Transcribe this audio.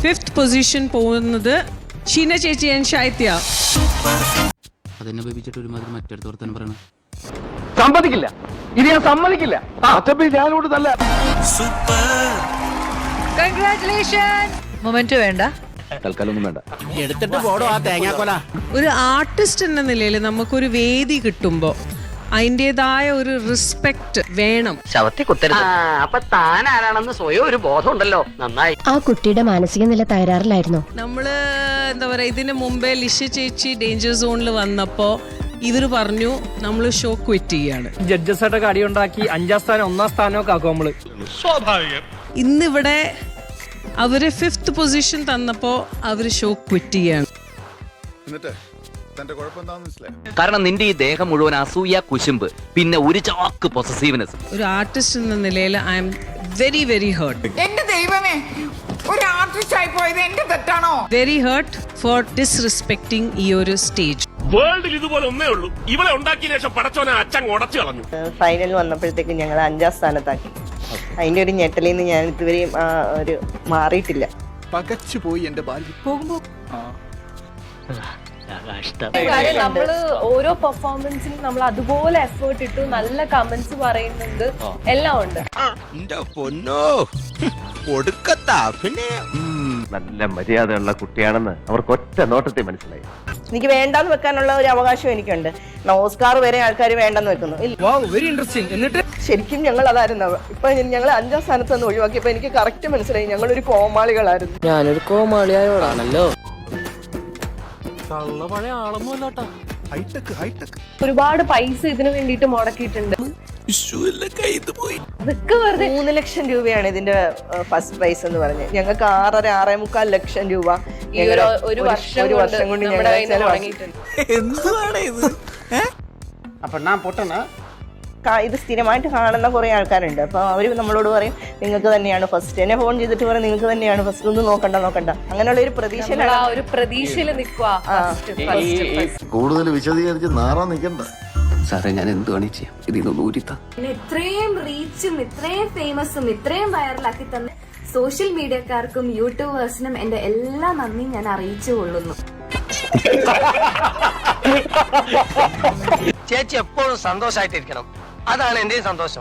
5th position പോകുന്നത് ഷീന ചേച്ചി and ശൈത്യ. അതെന്നെ ബേബിച്ചിട്ട് ഒരുമാതിരി മറ്റടുത്ത് വർത്തനം പറയണം. സമ്മതിക്കില്ല, ഇത് ഞാൻ സമ്മതിക്കില്ല. ഞാനോട് നല്ല മൊമെന്റ് വേണ്ട, തൽക്കാലം ഒന്നും വേണ്ട. എടുത്തിട്ട് പോടോ ആ തേങ്ങാക്കൊല. ഒരു ആർട്ടിസ്റ്റ് എന്ന നിലയിൽ നമുക്കൊരു വേദി കിട്ടുമ്പോൾ അതിൻ്റെതായ ഒരു റെസ്പെക്ട് വേണം. ശവത്തി കുത്തരുത്. അപ്പൊ താൻ ആരാണെന്ന് സ്വയം ഒരു ബോധം ഉണ്ടല്ലോ. നന്നായി. ആ കുട്ടിയുടെ മാനസിക നില തകരാറിലായിരുന്നു. നമ്മള് എന്താ പറയാ, ഇതിന് മുമ്പേ ലിഷ ചേച്ചി ഡേഞ്ചർ സോണിൽ വന്നപ്പോ ഇവര് പറഞ്ഞു നമ്മൾ ഷോ ക്വിറ്റ് ചെയ്യാണ്. ജഡ്ജസായിട്ടൊക്കെ അടിയുണ്ടാക്കി 5ാം സ്ഥാനം 1ാം സ്ഥാനമൊക്കെ ആക്കും നമ്മള്. സ്വാഭാവികം. ഇന്നിവിടെ അവര് 5th പൊസിഷൻ തന്നപ്പോ അവര് ഷോ ക്വിറ്റ് ചെയ്യാണ്. കാരണം നിന്റെ ഈ ദേഹം മുഴുവൻ അസൂയ, കുശുമ്പ്, പിന്നെ ഒരു ചാക്ക് പൊസസീവ്നെസ്. ഒരു ആർട്ടിസ്റ്റ് എന്ന നിലയിൽ I am very very heart. എന്റെ ദൈവമേ, ഒരു ആർട്ടിസ്റ്റ് ആയി പോയത് എന്റെ തെറ്റാണോ? വെരി ഹേർട്ട് ഫോർ ഡിസ്റെസ്പെക്ടിങ് ഈ ഒരു സ്റ്റേജ്. വേൾഡിൽ ഇതുപോലെ ഒന്നേ ഉള്ളൂ. ഇവളെ ഉണ്ടാക്കിയ ശേഷം പടച്ചോനെ അച്ഛൻ ഉടച്ചു കളഞ്ഞു. ഫൈനൽ വന്നപ്പോഴത്തേക്ക് ഞങ്ങൾ 5ാം സ്ഥാനത്താക്കി. അതിന്റെ ഒരു ഞെട്ടലിൽ നിന്ന് ഞാൻ ഇതുവരെയും ഒരു മാറിയിട്ടില്ല. പകച്ചുപോയി എന്റെ ബാല്യം. പോകുമ്പോ നമ്മള് ഓരോ പെർഫോമൻസിനും നമ്മൾ അതുപോലെ എഫേർട്ട് ഇട്ടു, നല്ല കമന്റ്സ് പറയുന്നുണ്ട്, എല്ലാം ഉണ്ട്. നല്ല മര്യാദയുള്ള കുട്ടിയാണെന്ന് അവർക്ക് ഒറ്റ നോട്ടത്തിൽ മനസ്സിലായി. എനിക്ക് വേണ്ടാന്ന് വെക്കാനുള്ള ഒരു അവകാശം എനിക്കുണ്ട്. ഓസ്കാർ വരെ ആൾക്കാർ വേണ്ടെന്ന് വെക്കുന്നു. Very interesting. എന്നിട്ട് ശരിക്കും ഞങ്ങൾ അതായിരുന്നു. ഇപ്പൊ ഞങ്ങൾ 5ാം സ്ഥാനത്ത് നിന്ന് ഒഴിവാക്കിയപ്പോ എനിക്ക് കറക്റ്റ് മനസ്സിലായി ഞങ്ങളൊരു കോമാളികളായിരുന്നു. ഞാനൊരു കോമാളിയായോടാണല്ലോ. പഴയ ആളൊന്നും അല്ലാട്ടാ. ഒരുപാട് പൈസ ഇതിനു വേണ്ടിയിട്ട് മുടക്കിയിട്ടുണ്ട്. അതൊക്കെ വെറുതെ 3 ലക്ഷം രൂപയാണ് ഇതിന്റെ ഫസ്റ്റ് പ്രൈസ് എന്ന് പറഞ്ഞ്. ഞങ്ങൾക്ക് 6.5 ലക്ഷം രൂപ ഒരു വർഷം കൊണ്ട് അപ്പൊ ഞാൻ പൊട്ടണ ഇത് സ്ഥിരമായിട്ട് കാണുന്ന കുറെ ആൾക്കാരുണ്ട്. അപ്പൊ അവര് നമ്മളോട് പറയും നിങ്ങൾക്ക് തന്നെയാണ് ഫസ്റ്റ്. എന്നെ ഫോൺ ചെയ്തിട്ട് പറയും നിങ്ങൾക്ക് തന്നെയാണ് ഫസ്റ്റ്, ഒന്നും നോക്കണ്ട. അങ്ങനെയുള്ള ഒരു പ്രതീക്ഷയിൽ നിൽക്കുക. കൂടുതൽ വിശദീകരിച്ച് നാറാൻ നിൽക്കണ്ട സാറേ, ഞാൻ എന്തുവാണ് ചെയ്യാം? ഇതിന്നൊന്നും ഊരിത്താ. ഇത്രയും റീച്ചും ഇത്രയും ഫേമസും ഇത്രയും വൈറലാക്കി തന്നെ സോഷ്യൽ മീഡിയക്കാർക്കും യൂട്യൂബേഴ്സിനും എന്റെ എല്ലാ നന്ദിയും ഞാൻ അറിയിച്ചു കൊള്ളുന്നു. ചേച്ചി എപ്പോഴും സന്തോഷമായിട്ടിരിക്കണം. അതാണ് എന്റെയും സന്തോഷം.